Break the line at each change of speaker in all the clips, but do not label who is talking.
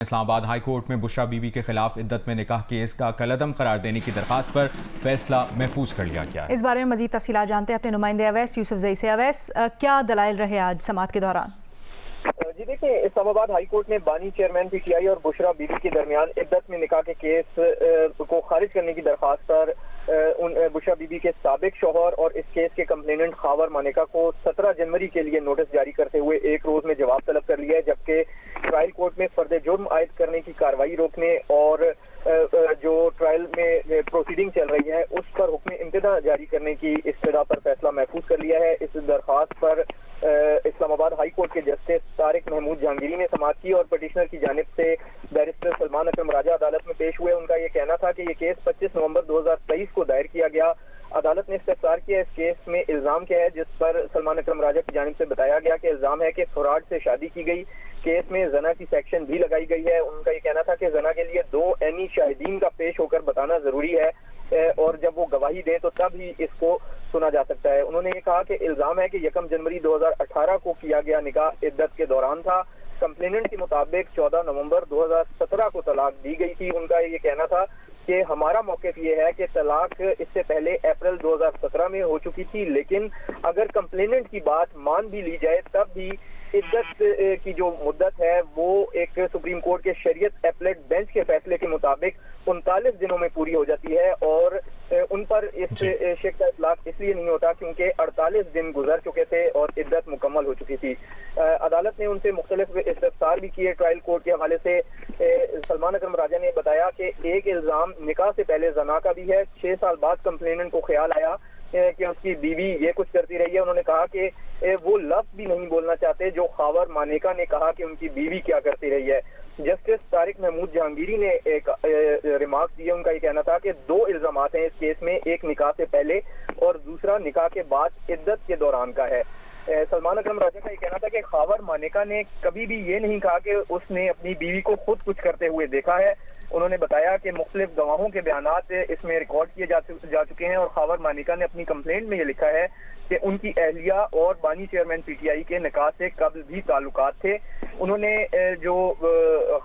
Islamabad high court में बुशरा बीबी के खिलाफ इद्दत में निकाह केस का कलअदम करार देने की दरखास्त पर फैसला महफूज कर लिया गया है।
इस बारे में मजीद तफसीलात जानते हैं अपने नुमाइंदे अवैस यूसुफ जई से। अवैस, क्या दलाइल रहे आज समाअत के दौरान?
जी देखिए, इस्लामाबाद हाई कोर्ट ने बानी चेयरमैन पीटीआई और बुशरा बीबी के दरमियान इद्दत में निकाह के केस को खारिज करने की दरखास्त पर बुशरा बीबी के साबिक शौहर और इस केस के कंप्लेनेंट खावर मानेका को 17 जनवरी के लिए नोटिस जारी करते हुए एक रोज में जवाब तलब कर लिया है, जबकि ट्रायल कोर्ट में फर्द जुर्म आयद करने की कार्रवाई रोकने और जो ट्रायल में प्रोसीडिंग चल रही है उस पर हुक्म इम्तिदा जारी करने की इस्तदा पर फैसला महफूज कर लिया है। इस दरखास्त पर इस्लामाबाद हाई कोर्ट के जस्टिस तारिक महमूद जहांगीरी ने समाअत की और पटिशनर की जानिब से बैरिस्टर सलमान अकरम राजा अदालत में पेश हुए। उनका ये कहना था कि ये केस 25 नवंबर 2023 को दायर किया गया। अदालत ने इस्तफसार किया इस केस में इल्जाम क्या है, जिस पर सलमान अकरम राजा की जानिब से बताया गया कि इल्जाम है कि फ्रॉड से शादी की गई। केस में जना की सेक्शन भी लगाई गई है। उनका ये कहना था कि जना के लिए 2 ऐनी शाहिदीन का पेश होकर बताना जरूरी है और जब वो गवाही दें तो तब ही इसको सुना जा सकता है। उन्होंने ये कहा कि इल्जाम है कि 1 जनवरी 2018 को किया गया निकाह इद्दत के दौरान था। कंप्लेनेंट के मुताबिक 14 नवंबर 2017 को तलाक दी गई थी। उनका ये कहना था कि हमारा मौक़िफ़ ये है कि तलाक इससे पहले अप्रैल 2017 में हो चुकी थी, लेकिन अगर कंप्लेनेंट की बात मान भी ली जाए तब भी इद्दत की जो मुद्दत है वो एक सुप्रीम कोर्ट के शरीयत एपलेट बेंच के फैसले के मुताबिक 39 दिनों में पूरी हो जाती है और उन पर इस शेख का इतलाक इसलिए नहीं होता क्योंकि 48 दिन गुजर चुके थे और इद्दत मुकम्मल हो चुकी थी। अदालत ने उनसे मुख्तलिफ इस्तफसार भी किए। ट्रायल कोर्ट के हवाले से सलमान अकरम राजा ने बताया कि एक इल्जाम निकाह से पहले जना का भी है। 6 साल बाद कंप्लेनेंट को ख्याल आया कि उसकी बीवी ये कुछ करती रही है। उन्होंने कहा कि वो लफ्ज भी नहीं बोलना चाहते जो खावर मानेका ने कहा कि उनकी बीवी क्या करती रही है। जस्टिस तारिक महमूद जहांगीरी ने एक रिमार्क दिए। उनका ये कहना था कि 2 इल्जामात हैं इस केस में, एक निकाह से पहले और दूसरा निकाह के बाद इद्दत के दौरान का है। सलमान अकरम राजा का ये कहना था कि खावर मानेका ने कभी भी ये नहीं कहा कि उसने अपनी बीवी को खुद कुछ करते हुए देखा है। उन्होंने बताया कि मुख्तलिफ गवाहों के बयानात इसमें रिकॉर्ड किए जा चुके हैं और खावर मानेका ने अपनी कंप्लेंट में ये लिखा है कि उनकी अहलिया और बानी चेयरमैन पीटीआई के निकाह से कब्ल भी ताल्लुकात थे। उन्होंने जो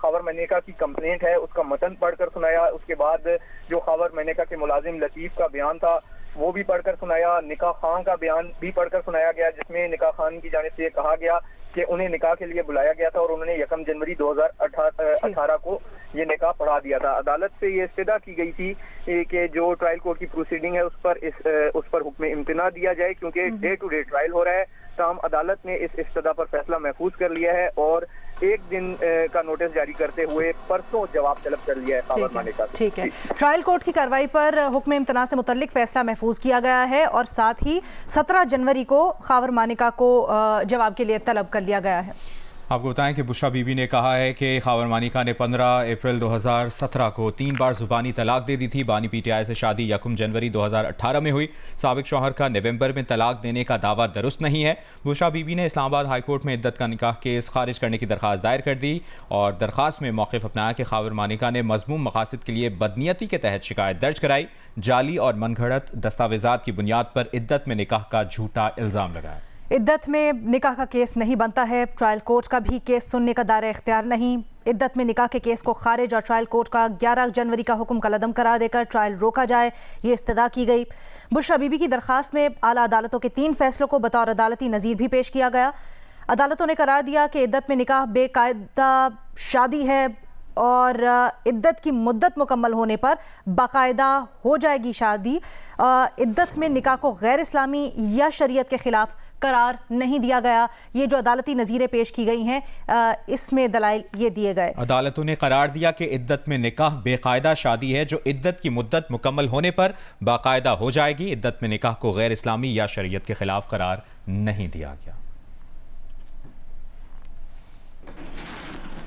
खावर मानेका की कंप्लेंट है उसका मतन पढ़कर सुनाया। उसके बाद जो खावर मानेका के मुलाजिम लतीफ का बयान था वो भी पढ़कर सुनाया। निकाह खान का बयान भी पढ़कर सुनाया गया, जिसमें निकाह खान की जानिब से कहा गया कि उन्हें निकाह के लिए बुलाया गया था और उन्होंने 1 जनवरी 2018 को ये निकाह पढ़ा दिया था। अदालत से ये इस्तदा की गई थी कि जो ट्रायल कोर्ट की प्रोसीडिंग है उस पर हुक्म इम्तिना दिया जाए क्योंकि डे टू डे ट्रायल हो रहा है। तमाम अदालत ने इस इस्तदा पर फैसला महफूज कर लिया है और एक दिन का नोटिस जारी करते हुए परसों जवाब तलब कर लिया है खावर मानेका।
ठीक है, ट्रायल कोर्ट की कार्रवाई पर हुक्म इम्तना से मुतल्लिक फैसला महफूज किया गया है और साथ ही 17 जनवरी को खावर मानेका को जवाब के लिए तलब कर लिया गया है।
आपको बताएं कि बुशरा बीबी ने कहा है कि खावर मानेका ने 15 अप्रैल 2017 को 3 बार जुबानी तलाक दे दी थी। बानी पीटीआई से शादी 1 जनवरी 2018 में हुई। साबिक शौहर का नवंबर में तलाक देने का दावा दुरुस्त नहीं है। बुशरा बीबी ने इस्लामाबाद हाई कोर्ट में इद्दत का निकाह केस खारिज करने की दरखास्त दायर कर दी और दरखास्त में मौक़िफ़ अपनाया कि खावर मानेका ने मज़मूम मकासद के लिए बदनीयती के तहत शिकायत दर्ज कराई, जाली और मनगढ़ंत दस्तावेज़ात की बुनियाद पर इद्दत में निकाह का झूठा इल्ज़ाम लगाया।
इद्दत में निकाह का केस नहीं बनता है। ट्रायल कोर्ट का भी केस सुनने का दायरा इख्तियार नहीं। इद्दत में निकाह के केस को खारिज और ट्रायल कोर्ट का 11 जनवरी का हुक्म कलअदम करार देकर ट्रायल रोका जाए, ये इस्तदा की गई। बुशरा बीबी की दरखास्त में आला अदालतों के 3 फैसलों को बतौर अदालती नज़ीर भी पेश किया गया। अदालतों ने करार दिया कि इद्दत में निकाह बेकायदा शादी है और इद्दत की मुद्दत मुकम्मल होने पर बाकायदा हो जाएगी शादी। इद्दत में निकाह को गैर इस्लामी या शरीयत के खिलाफ करार नहीं दिया गया। ये जो अदालती नज़ीरें पेश की गई हैं इसमें दलाइल ये दिए गए।
अदालतों ने करार दिया कि इद्दत में निकाह बेकायदा शादी है जो इद्दत की मुद्दत मुकम्मल होने पर बाकायदा हो जाएगी। इद्दत में निकाह को गैर इस्लामी या शरीयत के खिलाफ करार नहीं दिया गया।